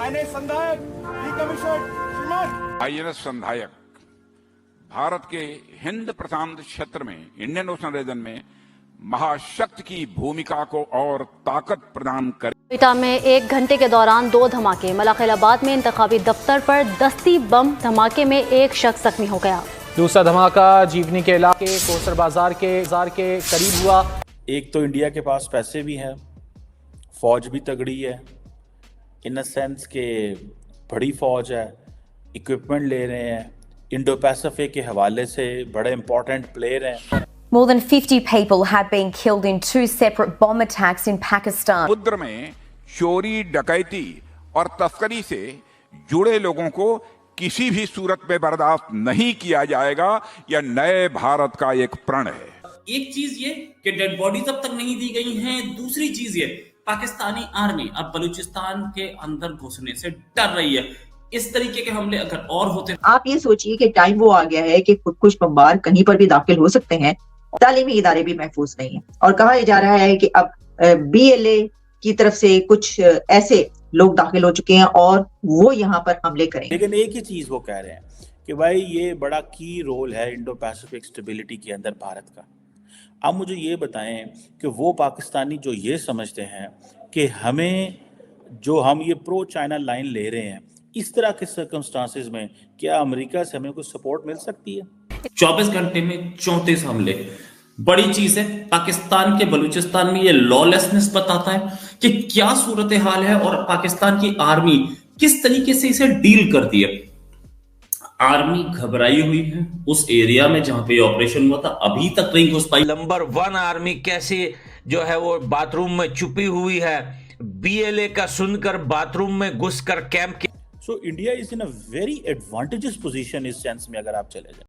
INS संधायक decommission श्रीमान। INS संधायक Bharat के हिंद प्रशांत क्षेत्र में इंडियन ओशन रीजन में महाशक्ति की भूमिका को और ताकत प्रदान करे। एटा में 1 घंटे के दौरान 2 धमाके। मलाखिलाबाद में इंतखाबी दफ्तर पर दस्ती बम धमाके में 1 शख्स जख्मी हो गया। दूसरा धमाका जीवनी के इलाके कोसर बाजार के करीब हुआ। एक तो इंडिया के पास पैसे भी हैं, फौज भी तगड़ी है, इन सेंस के बड़ी फौज है, इक्विपमेंट ले रहे हैं, इंडो पैसिफिक के हवाले से बड़े इंपॉर्टेंट प्लेयर हैं। More than 50 people have been killed in 2 separate bomb attacks in Pakistan. समुद्र में चोरी, डकैती और तस्करी से जुड़े लोगों को किसी भी सूरत में बर्दाश्त नहीं किया जाएगा। यह नए भारत का एक प्रण है। एक चीज ये कि डेड बॉडीज अब तक नहीं दी गई हैं। दूसरी चीज ये पाकिस्तानी आर्मी अब बलूचिस्तान के अंदर घुसने से डर रही है। इस तरीके के हमले अगर और होते, आप ये सोचिए कि टाइम वो आ गया है कि खुदकुश बमबार कहीं पर भी दाखिल हो सकते हैं। तालीमी इदारे भी महफूज नहीं है और कहा जा रहा है कि अब BLA की तरफ से कुछ ऐसे लोग दाखिल हो चुके हैं और वो यहाँ पर हमले करेंगे। लेकिन एक ही चीज वो कह रहे हैं कि भाई ये बड़ा की रोल है इंडो पैसिफिक स्टेबिलिटी के अंदर भारत का। अब मुझे ये बताएं कि वो पाकिस्तानी जो ये समझते हैं कि हमें जो हम ये प्रो चाइना लाइन ले रहे हैं, इस तरह के सर्कमस्टांसेस में क्या अमेरिका से हमें कुछ सपोर्ट मिल सकती है? 24 घंटे में 34 हमले बड़ी चीज है। पाकिस्तान के बलूचिस्तान में ये लॉलेसनेस बताता है कि क्या सूरत हाल है और पाकिस्तान की आर्मी किस तरीके से इसे डील करती है। आर्मी घबराई हुई है उस एरिया में जहां पे ऑपरेशन हुआ था, अभी तक नहीं घुस पाई। नंबर 1 आर्मी कैसे जो है वो बाथरूम में छुपी हुई है। BLA का सुनकर बाथरूम में घुसकर कैंप के। So India is in a very advantages position इस सेंस में अगर आप चले जाए।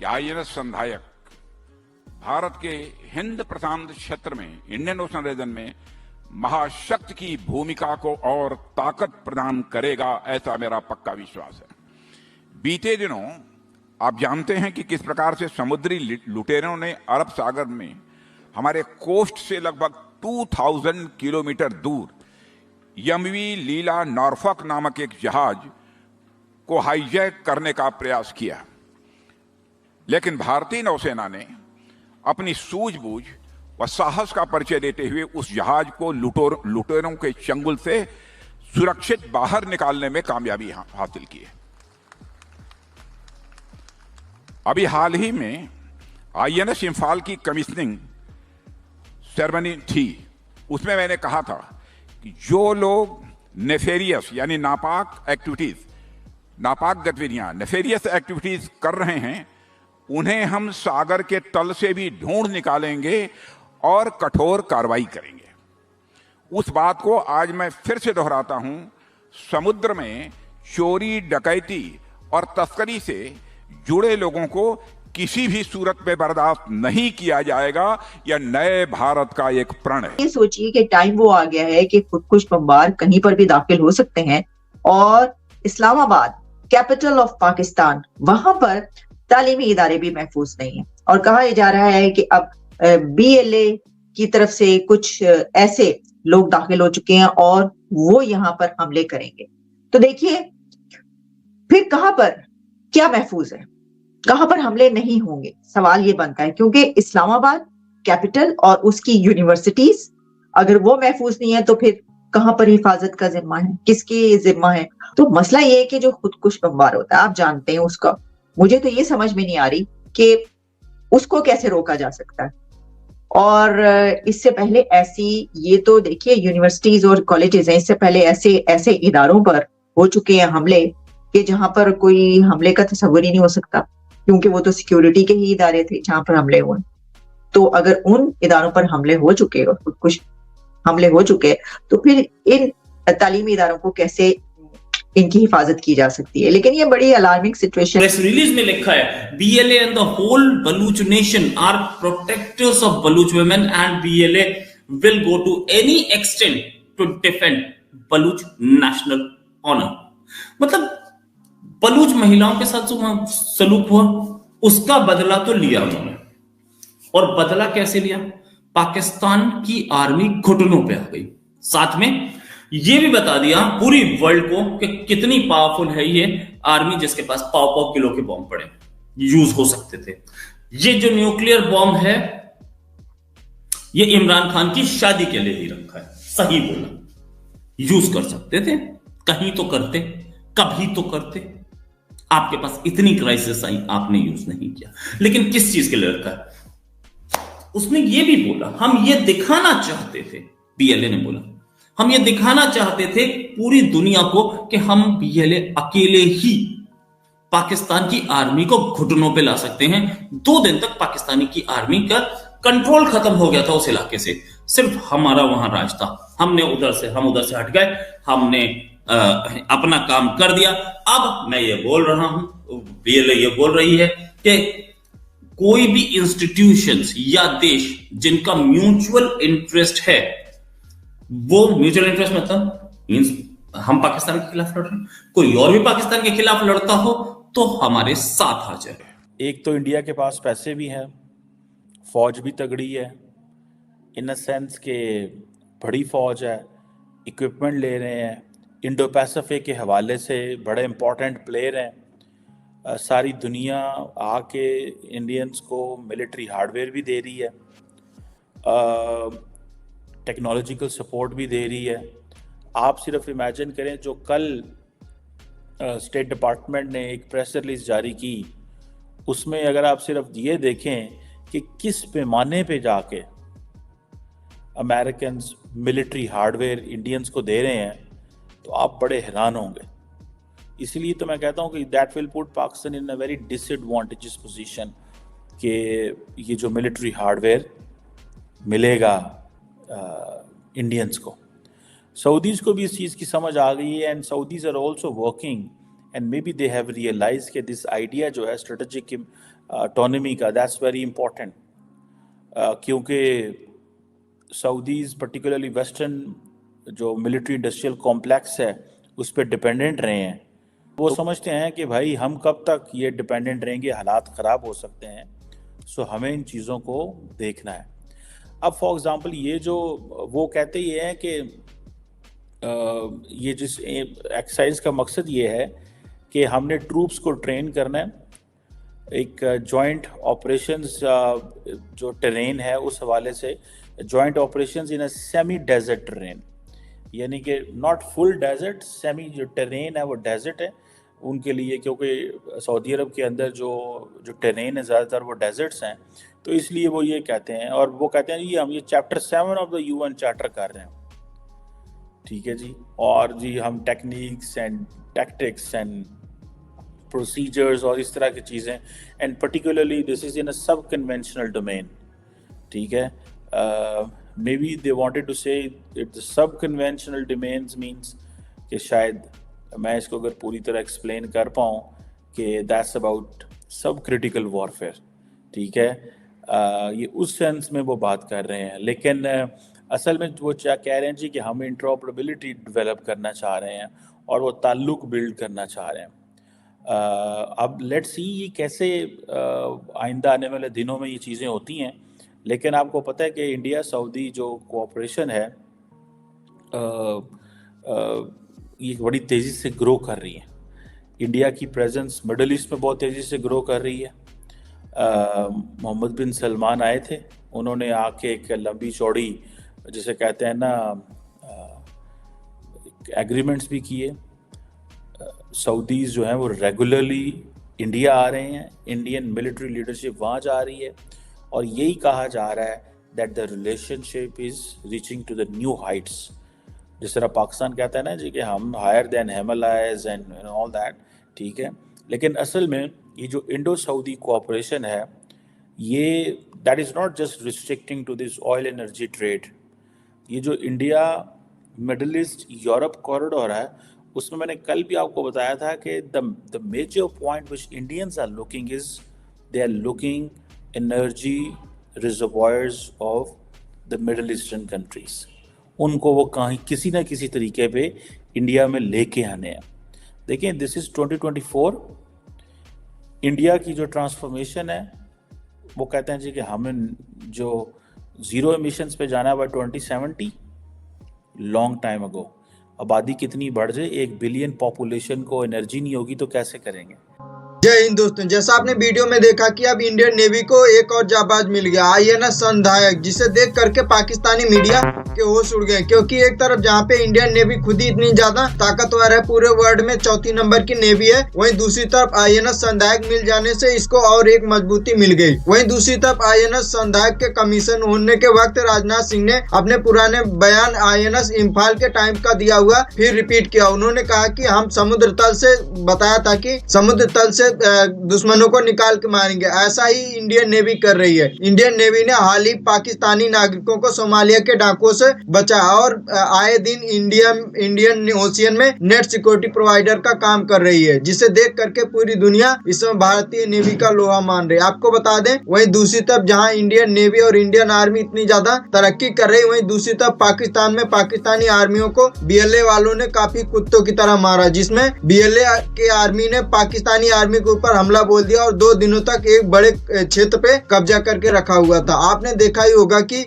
आईएनएस संधायक भारत के हिंद प्रशांत क्षेत्र में इंडियन ओशन रीजन में महाशक्ति की भूमिका को और ताकत प्रदान करेगा, ऐसा मेरा पक्का विश्वास है। बीते दिनों आप जानते हैं कि किस प्रकार से समुद्री लुटेरों ने अरब सागर में हमारे कोस्ट से लगभग 2000 किलोमीटर दूर MV लीला नॉर्फॉक नामक एक जहाज को हाईजैक करने का प्रयास किया, लेकिन भारतीय नौसेना ने अपनी सूझबूझ व साहस का परिचय देते हुए उस जहाज को लुटेरों के चंगुल से सुरक्षित बाहर निकालने में कामयाबी हासिल की है। अभी हाल ही में INS इंफाल की कमीशनिंग सेरेमनी थी, उसमें मैंने कहा था कि जो लोग नेफेरियस यानी नापाक गतिविधियां नेफेरियस एक्टिविटीज कर रहे हैं, उन्हें हम सागर के तल से भी ढूंढ निकालेंगे और कठोर कार्रवाई करेंगे। उस बात को आज मैं फिर से दोहराता हूं, समुद्र में चोरी, डकैती और तस्करी से जुड़े लोगों को किसी भी सूरत में बर्दाश्त नहीं किया जाएगा। यह नए भारत का एक प्रण है। ये सोचिए कि टाइम वो आ गया है कि खुदकुश बमबार कहीं पर भी दाखिल हो सकते हैं और इस्लामाबाद कैपिटल ऑफ पाकिस्तान, वहां पर तालीमी इदारे भी महफूज नहीं है और कहा जा रहा है कि अब BLA की तरफ से कुछ ऐसे लोग दाखिल हो चुके हैं और वो यहाँ पर हमले करेंगे। तो देखिए फिर कहां पर क्या महफूज है, कहां पर हमले नहीं होंगे, सवाल ये बनता है। क्योंकि इस्लामाबाद कैपिटल और उसकी यूनिवर्सिटीज अगर वो महफूज नहीं है तो फिर कहां पर हिफाजत का जिम्मा है, किसकी जिम्मा है? तो मसला ये है कि जो खुदकुश बमबार होता है, आप जानते हैं उसका, मुझे तो ये समझ में नहीं आ रही कि उसको कैसे रोका जा सकता है। और इससे पहले ऐसी, ये तो देखिए यूनिवर्सिटीज और कॉलेजेस हैं, इससे पहले ऐसे इदारों पर हो चुके हैं हमले कि जहां पर कोई हमले का तस्वर ही नहीं हो सकता, क्योंकि वो तो सिक्योरिटी के ही इदारे थे जहां पर हमले हुए। तो अगर उन इदारों पर हमले हो चुके और कुछ हमले हो चुके, तो फिर इन तालीमी इदारों को कैसे इनकी हिफाजत की जा सकती है? लेकिन ये बड़ी अलार्मिंग सिचुएशन। प्रेस रिलीज में लिखा है BLA and the whole Baluch nation are protectors of Baluch women and BLA will go to any extent to defend Baluch national honor। मतलब बलूच महिलाओं के साथ जो सलूक हुआ उसका बदला तो लिया उन्होंने, और बदला कैसे लिया? पाकिस्तान की आर्मी घुटनों पे आ गई, साथ में ये भी बता दिया पूरी वर्ल्ड को कि कितनी पावरफुल है ये आर्मी, जिसके पास पाव किलो के बॉम्ब पड़े, यूज हो सकते थे। ये जो न्यूक्लियर बॉम्ब है ये इमरान खान की शादी के लिए ही रखा है, सही बोला, यूज कर सकते थे, कहीं तो करते, कभी तो करते। आपके पास इतनी क्राइसिस आई, आपने यूज नहीं किया। लेकिन किस चीज के लिए रखा है? उसने ये भी बोला हम ये दिखाना चाहते थे, बीएलए ने बोला हम ये दिखाना चाहते थे पूरी दुनिया को कि हम बीएलए अकेले ही पाकिस्तान की आर्मी को घुटनों पे ला सकते हैं। 2 दिन तक पाकिस्तानी की आर्मी का कंट्रोल खत्म हो गया था उस इलाके से, सिर्फ हमारा वहां राज था। हम उधर से हट गए, हमने अपना काम कर दिया। अब मैं ये बोल रहा हूं, बीएलए ये बोल रही है कि कोई भी इंस्टीट्यूशंस या देश जिनका म्यूचुअल इंटरेस्ट है, वो म्यूचुअल इंटरेस्ट मतलब मींस हम पाकिस्तान के खिलाफ लड़ रहे हैं, कोई और भी पाकिस्तान के खिलाफ लड़ता हो तो हमारे साथ आ जाए। एक तो इंडिया के पास पैसे भी हैं, फौज भी तगड़ी है, इन अ सेंस के बड़ी फौज है, इक्विपमेंट ले रहे हैं, इंडो पैसिफिक के हवाले से बड़े इंपॉर्टेंट प्लेयर हैं। सारी दुनिया आके इंडियंस को मिलिट्री हार्डवेयर भी दे रही है, टेक्नोलॉजिकल सपोर्ट भी दे रही है। आप सिर्फ इमेजिन करें, जो कल स्टेट डिपार्टमेंट ने एक प्रेस रिलीज जारी की, उसमें अगर आप सिर्फ ये देखें कि किस पैमाने पे जाके अमेरिकन मिलिट्री हार्डवेयर इंडियंस को दे रहे हैं, तो आप बड़े हैरान होंगे। इसलिए तो मैं कहता हूँ कि that will put Pakistan in a very disadvantages position कि ये जो मिलिट्री हार्डवेयर मिलेगा इंडियंस को। सऊदीज़ को भी इस चीज़ की समझ आ गई है, and Saudis are also working and maybe they have realise कि दिस आइडिया जो है स्ट्रेटेजिक ऑटोनॉमी का, दैट्स वेरी इंपॉर्टेंट, क्योंकि सऊदीज़ पर्टिकुलरली वेस्टर्न जो मिलिट्री इंडस्ट्रियल कॉम्प्लेक्स है उस पर डिपेंडेंट रहे हैं। वो समझते हैं कि भाई हम कब तक ये डिपेंडेंट रहेंगे, हालात ख़राब हो सकते हैं, सो हमें इन चीज़ों को देखना है। अब फॉर एग्ज़ाम्पल ये जो वो कहते ये हैं कि ये जिस एक्सरसाइज का मकसद ये है कि हमने ट्रूप्स को ट्रेन करना है, एक जॉइंट ऑपरेशंस जो टेरेन है उस हवाले से, joint operations in a semi desert terrain, यानी कि नॉट फुल डेजर्ट, सेमी जो टेरेन है वो डेजर्ट है उनके लिए, क्योंकि सऊदी अरब के अंदर जो टेरेन है ज़्यादातर वो डेजर्ट्स हैं, तो इसलिए वो ये कहते हैं। और वो कहते हैं जी हम ये chapter 7 of the UN charter कर रहे हैं, ठीक है जी, और जी हम techniques and tactics and procedures और इस तरह की चीज़ें, and particularly this is in a sub conventional domain, ठीक है। Maybe they wanted to say it the sub conventional domains means कि शायद मैं इसको अगर पूरी तरह एक्सप्लेन कर पाऊँ कि दैट्स अबाउट सब क्रिटिकल वॉरफेयर, ठीक है। ये उस सेंस में वो बात कर रहे हैं, लेकिन असल में वो क्या कह रहे हैं जी कि हम इंटरऑपरेबिलिटी डेवलप करना चाह रहे हैं और वो ताल्लुक बिल्ड करना चाह रहे हैं। अब लेट्स सी ये कैसे आइंदा आने वाले दिनों में ये चीज़ें होती हैं, लेकिन आपको पता है कि इंडिया सऊदी जो कोऑपरेशन है ये बड़ी तेज़ी से ग्रो कर रही है। इंडिया की प्रेजेंस मिडल ईस्ट में बहुत तेज़ी से ग्रो कर रही है। मोहम्मद बिन सलमान आए थे, उन्होंने आके एक लंबी चौड़ी जिसे कहते हैं ना एग्रीमेंट्स भी किए। सऊदीज़ जो हैं वो रेगुलरली इंडिया आ रहे हैं, इंडियन मिलिट्री लीडरशिप वहाँ जा रही है, और यही कहा जा रहा है that the relationship is reaching to the new heights. जिस तरह पाकिस्तान कहता है ना जी कि हम higher than Himalayas and all that, ठीक है, लेकिन असल में ये जो इंडो सऊदी कोऑपरेशन है ये that is not just restricting to this oil energy trade. ये जो India Middle East Europe corridor है उसमें मैंने कल भी आपको बताया था कि the major point which Indians are looking is they are looking energy reservoirs of the Middle Eastern countries. उनको वो कहीं किसी ना किसी तरीके पे इंडिया में लेके आने हैं। देखिए दिस इज़ 2024, इंडिया की जो ट्रांसफॉर्मेशन है वो कहते हैं जी कि हमें जो ज़ीरो एमिशंस पे जाना है बाय 2070, लॉन्ग टाइम अगो। आबादी कितनी बढ़ जाए, 1 बिलियन पॉपुलेशन को एनर्जी नहीं होगी तो कैसे करेंगे। जय हिंद दोस्तों, जैसा आपने वीडियो में देखा कि अब इंडियन नेवी को एक और जाबाज मिल गया, INS संधायक, जिसे देख करके पाकिस्तानी मीडिया के होश उड़ गए। क्योंकि एक तरफ जहां पे इंडियन नेवी खुद ही इतनी ज्यादा ताकतवर है, पूरे वर्ल्ड में 4थी नंबर की नेवी है, वहीं दूसरी तरफ INS संधायक मिल जाने से इसको और एक मजबूती मिल गई। वहीं दूसरी तरफ INS संधायक के कमीशन होने के वक्त राजनाथ सिंह ने अपने पुराने बयान INS इम्फाल के टाइम का दिया हुआ फिर रिपीट किया। उन्होंने कहा कि हम समुद्र तल से, बताया था कि समुद्र तल से दुश्मनों को निकाल के मारेंगे। ऐसा ही इंडियन नेवी कर रही है। इंडियन नेवी ने हाल ही पाकिस्तानी नागरिकों को सोमालिया के डाकुओं से बचाया और आए दिन इंडियन ओशियन में नेट सिक्योरिटी प्रोवाइडर का काम कर रही है, जिसे देख करके पूरी दुनिया इस समय भारतीय नेवी का लोहा मान रही है। आपको बता दें, वहीं दूसरी तरफ जहां इंडियन नेवी और इंडियन आर्मी इतनी ज्यादा तरक्की कर रही है, वहीं दूसरी तरफ पाकिस्तान में पाकिस्तानी आर्मियों को BLA वालों ने काफी कुत्तों की तरह मारा, जिसमें BLA के आर्मी ने पाकिस्तानी आर्मी के ऊपर हमला बोल दिया और 2 दिनों तक एक बड़े क्षेत्र पे कब्जा करके रखा हुआ था। आपने देखा ही होगा कि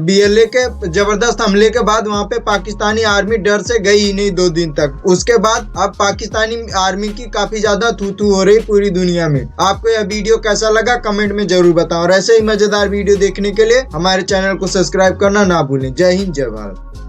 BLA के जबरदस्त हमले के बाद वहां पे पाकिस्तानी आर्मी डर से गई ही नहीं 2 दिन तक। उसके बाद अब पाकिस्तानी आर्मी की काफी ज्यादा थू-थू हो रही पूरी दुनिया में। आपको यह वीडियो कैसा लगा कमेंट में जरूर बताओ और ऐसे ही मजेदार वीडियो देखने के लिए हमारे चैनल को सब्सक्राइब करना ना भूलें। जय हिंद, जय भारत।